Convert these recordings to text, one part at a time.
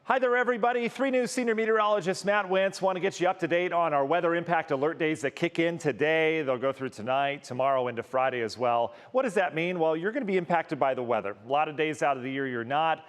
Hi there, everybody. 3 News senior meteorologist Matt Wentz want to get you up to date on our weather impact alert days that kick in today. They'll go through tonight, tomorrow, into Friday as well. What does that mean? Well, you're going to be impacted by the weather. A lot of days out of the year you're not.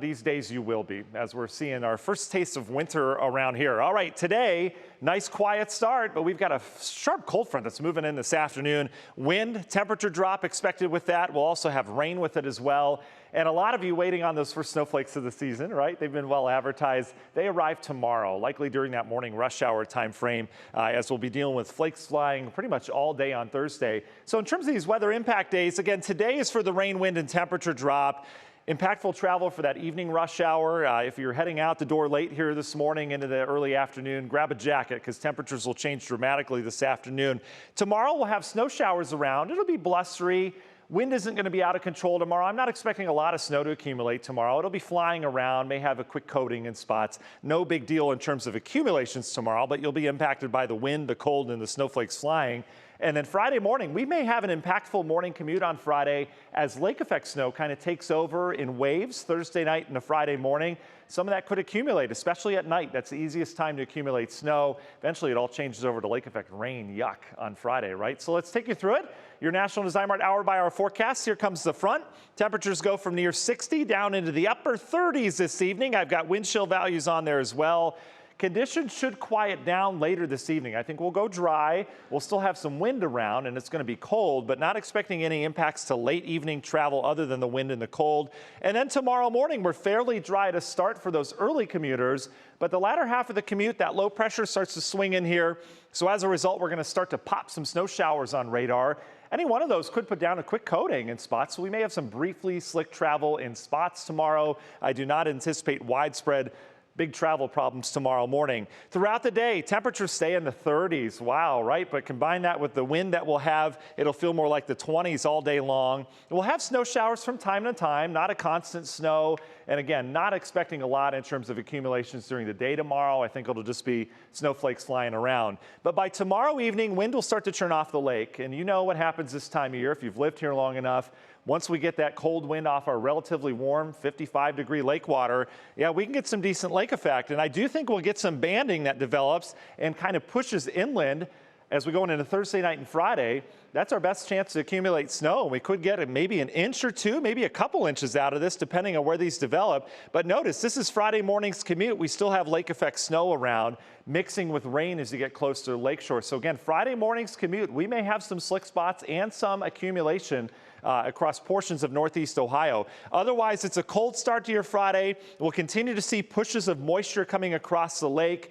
These days you will be, as we're seeing our first taste of winter around here. All right, today, nice quiet start, but we've got a sharp cold front that's moving in this afternoon. Wind, temperature drop expected with that. We'll also have rain with it as well. And a lot of you waiting on those first snowflakes of the season, right? They've been well advertised. They arrive tomorrow, likely during that morning rush hour time frame, as we'll be dealing with flakes flying pretty much all day on Thursday. So in terms of these weather impact days, again, today is for the rain, wind, and temperature drop. Impactful travel for that evening rush hour. If you're heading out the door late here this morning into the early afternoon, grab a jacket because temperatures will change dramatically this afternoon. Tomorrow we'll have snow showers around. It'll be blustery. Wind isn't going to be out of control tomorrow. I'm not expecting a lot of snow to accumulate tomorrow. It'll be flying around, may have a quick coating in spots. No big deal in terms of accumulations tomorrow, but you'll be impacted by the wind, the cold, and the snowflakes flying. And then Friday morning, we may have an impactful morning commute on Friday as lake effect snow kind of takes over in waves Thursday night and a Friday morning. Some of that could accumulate, especially at night. That's the easiest time to accumulate snow. Eventually, it all changes over to lake effect rain, yuck, on Friday, right? So let's take you through it. Your National Design Mart hour-by-hour forecast. Here comes the front. Temperatures go from near 60 down into the upper 30s this evening. I've got wind chill values on there as well. Conditions should quiet down later this evening. I think we'll go dry. We'll still have some wind around, and it's going to be cold, but not expecting any impacts to late evening travel other than the wind and the cold. And then tomorrow morning, we're fairly dry to start for those early commuters, but the latter half of the commute, that low pressure starts to swing in here. So as a result, we're going to start to pop some snow showers on radar. Any one of those could put down a quick coating in spots, so we may have some briefly slick travel in spots tomorrow. I do not anticipate widespread big travel problems tomorrow morning. Throughout the day, temperatures stay in the 30s. Wow, right? But combine that with the wind that we'll have, it'll feel more like the 20s all day long. We'll have snow showers from time to time, not a constant snow. And again, not expecting a lot in terms of accumulations during the day tomorrow. I think it'll just be snowflakes flying around. But by tomorrow evening, wind will start to turn off the lake. And you know what happens this time of year if you've lived here long enough. Once we get that cold wind off our relatively warm 55-degree lake water, yeah, we can get some decent lake effect. And I do think we'll get some banding that develops and kind of pushes inland as we go into Thursday night and Friday. That's our best chance to accumulate snow. We could get maybe an inch or two, maybe a couple inches out of this, depending on where these develop. But notice, this is Friday morning's commute. We still have lake effect snow around, mixing with rain as you get close to the lakeshore. So again, Friday morning's commute, we may have some slick spots and some accumulation across portions of northeast Ohio. Otherwise, it's a cold start to your Friday. We'll continue to see pushes of moisture coming across the lake.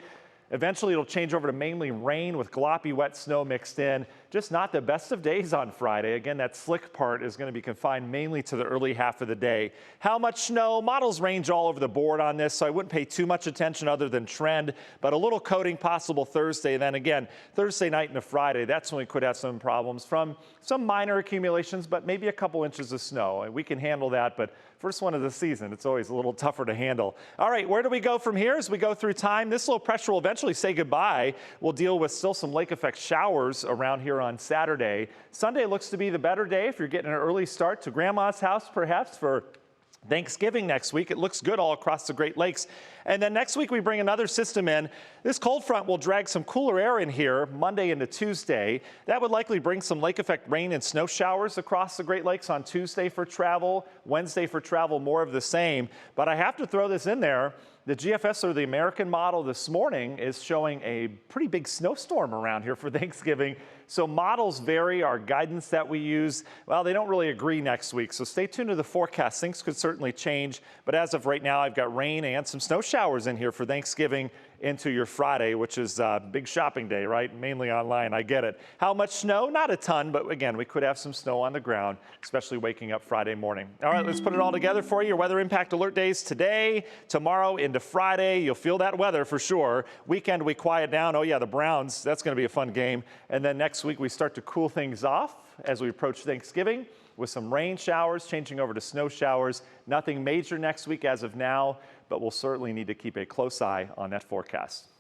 Eventually, it'll change over to mainly rain with gloppy, wet snow mixed in. Just not the best of days on Friday. Again, that slick part is going to be confined mainly to the early half of the day. How much snow? Models range all over the board on this, so I wouldn't pay too much attention other than trend, but a little coating possible Thursday. Then again, Thursday night into Friday, that's when we could have some problems from some minor accumulations, but maybe a couple inches of snow. And we can handle that, but first one of the season, it's always a little tougher to handle. All right, where do we go from here as we go through time? This low pressure will eventually say goodbye. We'll deal with still some lake effect showers around here on Saturday. Sunday looks to be the better day if you're getting an early start to grandma's house, perhaps for Thanksgiving next week. It looks good all across the Great Lakes. And then next week we bring another system in. This cold front will drag some cooler air in here Monday into Tuesday. That would likely bring some lake effect rain and snow showers across the Great Lakes on Tuesday for travel. Wednesday for travel, more of the same. But I have to throw this in there. The GFS, or the American model this morning, is showing a pretty big snowstorm around here for Thanksgiving. So models vary. Our guidance that we use, well, they don't really agree next week. So stay tuned to the forecast. Things could certainly change. But as of right now, I've got rain and some snow showers in here for Thanksgiving into your Friday, which is a big shopping day, right? Mainly online, I get it. How much snow? Not a ton, but again, we could have some snow on the ground, especially waking up Friday morning. All right, let's put it all together for you. Your weather impact alert days today, tomorrow into Friday. You'll feel that weather for sure. Weekend, we quiet down. Oh yeah, the Browns, that's going to be a fun game. And then next week, we start to cool things off as we approach Thanksgiving with some rain showers changing over to snow showers. Nothing major next week as of now, but we'll certainly need to keep a close eye on that forecast.